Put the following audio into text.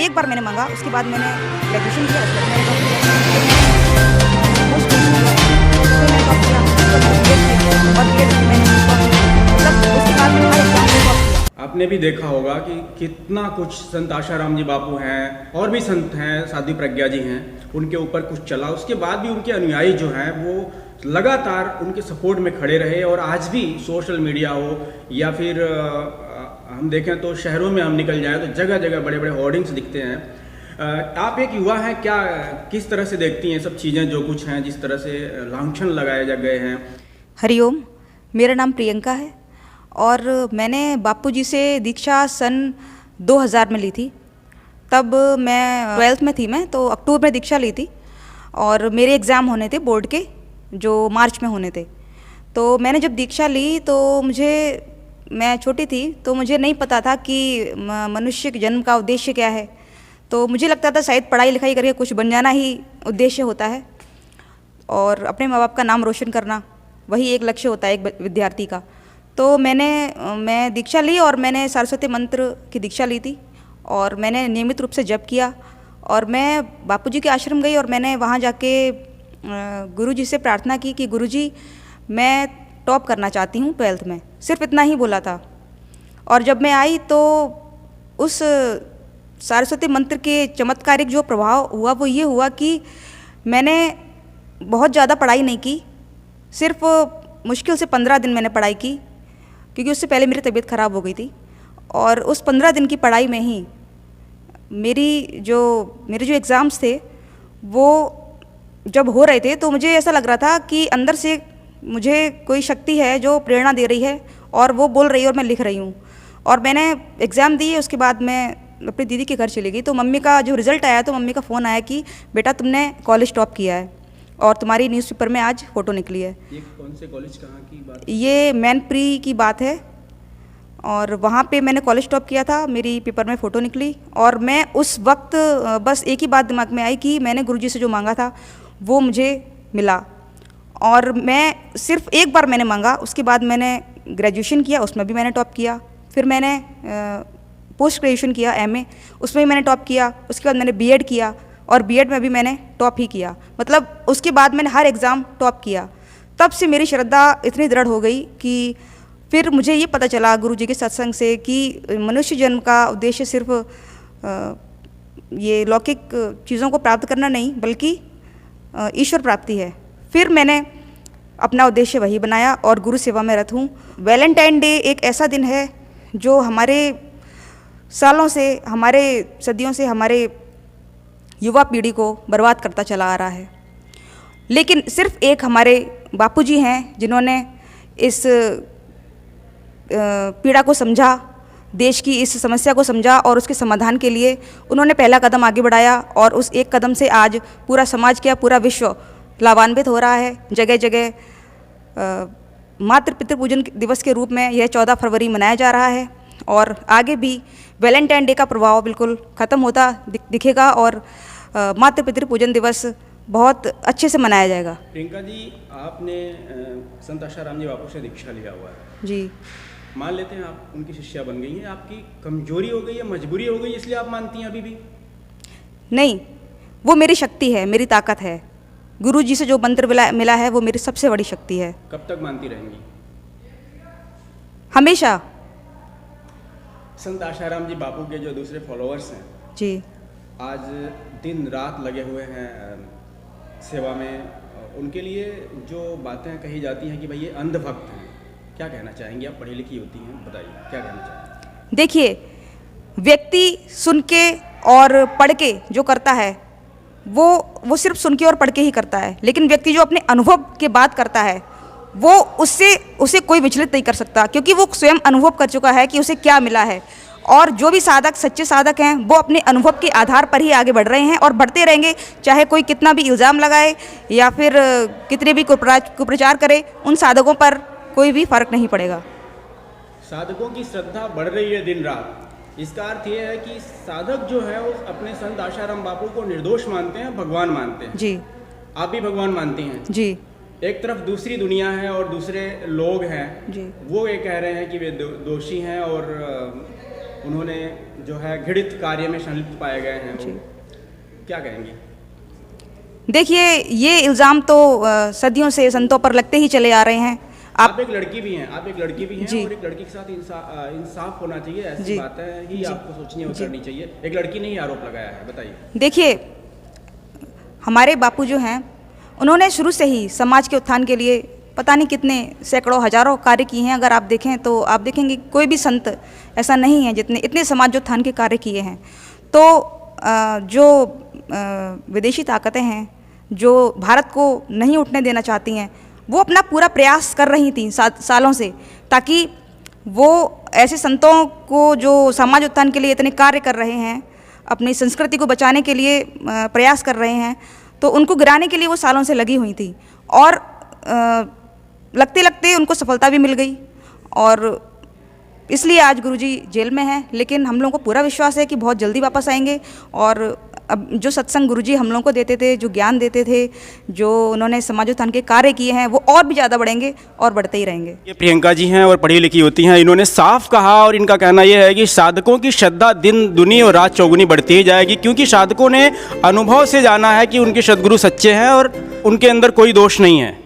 एक बार मैंने मांगा, उसके बाद मैंने ग्रेजुएशन किया, उसके बाद मैंने पोस्ट ग्रेजुएशन किया, और बीएड मैंने मतलब उसके बाद मैंने हर एग्जाम में टॉप किया। आपने भी देखा होगा कि कितना कुछ संत आशाराम जी बापू हैं और भी संत हैं, साध्वी प्रज्ञा जी हैं, उनके ऊपर कुछ चला, उसके बाद भी उनके अनुयायी जो हैं वो लगातार उनके सपोर्ट में खड़े रहे। और आज भी सोशल मीडिया हो या फिर हम देखें तो शहरों में हम निकल जाएं तो जगह जगह बड़े बड़े होर्डिंग्स दिखते हैं। आप एक युवा हैं, क्या किस तरह से देखती हैं सब चीज़ें जो कुछ हैं, जिस तरह से लांछन लगाए जा गए हैं? हरिओम, मेरा नाम प्रियंका है और मैंने बापूजी से दीक्षा सन 2000 में ली थी। तब मैं 12th में थी, मैं तो अक्टूबर में दीक्षा ली थी और मेरे एग्ज़ाम होने थे बोर्ड के, जो मार्च में होने थे। तो मैंने जब दीक्षा ली तो मैं छोटी थी तो मुझे नहीं पता था कि मनुष्य के जन्म का उद्देश्य क्या है। तो मुझे लगता था शायद पढ़ाई लिखाई करके कुछ बन जाना ही उद्देश्य होता है और अपने माँ बाप का नाम रोशन करना, वही एक लक्ष्य होता है एक विद्यार्थी का। तो मैं दीक्षा ली और मैंने सरस्वती मंत्र की दीक्षा ली थी और मैंने नियमित रूप से जप किया और मैं बापूजी के आश्रम गई और मैंने वहाँ जाके गुरुजी से प्रार्थना की कि गुरुजी मैं टॉप करना चाहती हूँ 12th में, सिर्फ इतना ही बोला था। और जब मैं आई तो उस सरस्वती मंत्र के चमत्कारिक जो प्रभाव हुआ वो ये हुआ कि मैंने बहुत ज़्यादा पढ़ाई नहीं की, सिर्फ मुश्किल से 15 दिन मैंने पढ़ाई की, क्योंकि उससे पहले मेरी तबीयत ख़राब हो गई थी। और उस 15 दिन की पढ़ाई में ही मेरे जो एग्ज़ाम्स थे वो जब हो रहे थे तो मुझे ऐसा लग रहा था कि अंदर से मुझे कोई शक्ति है जो प्रेरणा दे रही है और वो बोल रही है और मैं लिख रही हूँ। और मैंने एग्ज़ाम दिए, उसके बाद मैं अपनी दीदी के घर चली गई। तो मम्मी का जो रिज़ल्ट आया तो मम्मी का फ़ोन आया कि बेटा तुमने कॉलेज टॉप किया है और तुम्हारी न्यूज़पेपर में आज फ़ोटो निकली है। ये कौन से कॉलेज, कहाँ की बात? ये मैनप्री की बात है और वहाँ पे मैंने कॉलेज टॉप किया था, मेरी पेपर में फ़ोटो निकली। और मैं उस वक्त बस एक ही बात दिमाग में आई कि मैंने गुरुजी से जो मांगा था वो मुझे मिला। और मैं सिर्फ एक बार मैंने मांगा, उसके बाद मैंने ग्रेजुएशन किया, उसमें भी मैंने टॉप किया। फिर मैंने पोस्ट ग्रेजुएशन किया MA, उसमें भी मैंने टॉप किया। उसके बाद मैंने बीएड किया और बीएड में भी मैंने टॉप ही किया, मतलब उसके बाद मैंने हर एग्ज़ाम टॉप किया। तब से मेरी श्रद्धा इतनी दृढ़ हो गई कि फिर मुझे ये पता चला गुरुजी के सत्संग से कि मनुष्य जन्म का उद्देश्य सिर्फ ये लौकिक चीज़ों को प्राप्त करना नहीं बल्कि ईश्वर प्राप्ति है। फिर मैंने अपना उद्देश्य वही बनाया और गुरु सेवा में रत हूँ। वैलेंटाइन डे एक ऐसा दिन है जो हमारे सालों से, हमारे सदियों से हमारे युवा पीढ़ी को बर्बाद करता चला आ रहा है। लेकिन सिर्फ एक हमारे बापूजी हैं जिन्होंने इस पीड़ा को समझा, देश की इस समस्या को समझा और उसके समाधान के लिए उन्होंने पहला कदम आगे बढ़ाया। और उस एक कदम से आज पूरा समाज क्या, पूरा विश्व लाभान्वित हो रहा है। जगह जगह मातृ पितृ पूजन दिवस के रूप में यह 14 फरवरी मनाया जा रहा है और आगे भी वैलेंटाइन डे का प्रभाव बिल्कुल ख़त्म होता दिखेगा और मातृ पितृ पूजन दिवस बहुत अच्छे से मनाया जाएगा। प्रियंका जी, आपने संत आशाराम जी बापू से दीक्षा लिया हुआ है जी। मान लेते हैं आप उनकी शिष्या बन गई हैं, आपकी कमजोरी हो गई है, मजबूरी हो गई, इसलिए आप मानती हैं अभी भी? नहीं, वो मेरी शक्ति है, मेरी ताकत है। गुरु जी से जो मंत्र मिला है वो मेरी सबसे बड़ी शक्ति है। कब तक मानती रहेंगी? हमेशा। संत आशाराम जी बापू के जो दूसरे फॉलोअर्स हैं जी, आज दिन रात लगे हुए हैं सेवा में, उनके लिए जो बातें कही जाती हैं कि भाई ये अंधभक्त हैं, क्या कहना चाहेंगी? आप पढ़ी लिखी होती हैं, बताइए क्या कहना चाहेंगे? देखिए, व्यक्ति सुन के और पढ़ के जो करता है वो सिर्फ सुन के और पढ़ के ही करता है, लेकिन व्यक्ति जो अपने अनुभव के बात करता है वो उसे कोई विचलित नहीं कर सकता, क्योंकि वो स्वयं अनुभव कर चुका है कि उसे क्या मिला है। और जो भी साधक, सच्चे साधक हैं, वो अपने अनुभव के आधार पर ही आगे बढ़ रहे हैं और बढ़ते रहेंगे, चाहे कोई कितना भी इल्ज़ाम लगाए या फिर कितने भी कुप्रचार करे, उन साधकों पर कोई भी फर्क नहीं पड़ेगा। साधकों की श्रद्धा बढ़ रही है दिन रात, इसका अर्थ ये है कि साधक जो है वो अपने संत आशाराम बापू को निर्दोष मानते हैं, भगवान मानते हैं। जी। आप भी भगवान मानती हैं? जी। एक तरफ दूसरी दुनिया है और दूसरे लोग हैं जी। वो ये कह रहे हैं कि वे दोषी हैं और उन्होंने जो है घृणित कार्य में संलिप्त पाए गए हैं, वो क्या कहेंगी? देखिए, ये इल्ज़ाम तो सदियों से संतों पर लगते ही चले आ रहे हैं। आप एक लड़की भी हैं, आप एक लड़की भी हैं जी। और एक लड़की के साथ इंसाफ होना चाहिए, ऐसी जी। बातें ही आपको सोचनी और करनी चाहिए। एक लड़की ने ही आरोप लगाया है, बताइए। देखिए, हमारे बापू जो हैं, उन्होंने शुरू से ही समाज के उत्थान के लिए पता नहीं कितने सैकड़ों हजारों कार्य किए हैं। अगर आप देखें तो आप देखेंगे कोई भी संत ऐसा नहीं है जितने इतने समाजोत्थान के कार्य किए हैं। तो जो विदेशी ताकतें हैं, जो भारत को नहीं उठने देना चाहती हैं, वो अपना पूरा प्रयास कर रही थी सालों से, ताकि वो ऐसे संतों को जो समाज उत्थान के लिए इतने कार्य कर रहे हैं, अपनी संस्कृति को बचाने के लिए प्रयास कर रहे हैं, तो उनको गिराने के लिए वो सालों से लगी हुई थी। और लगते लगते उनको सफलता भी मिल गई, और इसलिए आज गुरुजी जेल में हैं। लेकिन हम लोगों को पूरा विश्वास है कि बहुत जल्दी वापस आएंगे। और अब जो सत्संग गुरुजी हम लोगों को देते थे, जो ज्ञान देते थे, जो उन्होंने समाजोत्थान के कार्य किए हैं, वो और भी ज़्यादा बढ़ेंगे और बढ़ते ही रहेंगे। ये प्रियंका जी हैं और पढ़ी लिखी होती हैं। इन्होंने साफ कहा, और इनका कहना यह है कि साधकों की श्रद्धा दिन दुनी और रात चौगुनी बढ़ती ही जाएगी, क्योंकि साधकों ने अनुभव से जाना है कि उनके सद्गुरु सच्चे हैं और उनके अंदर कोई दोष नहीं है।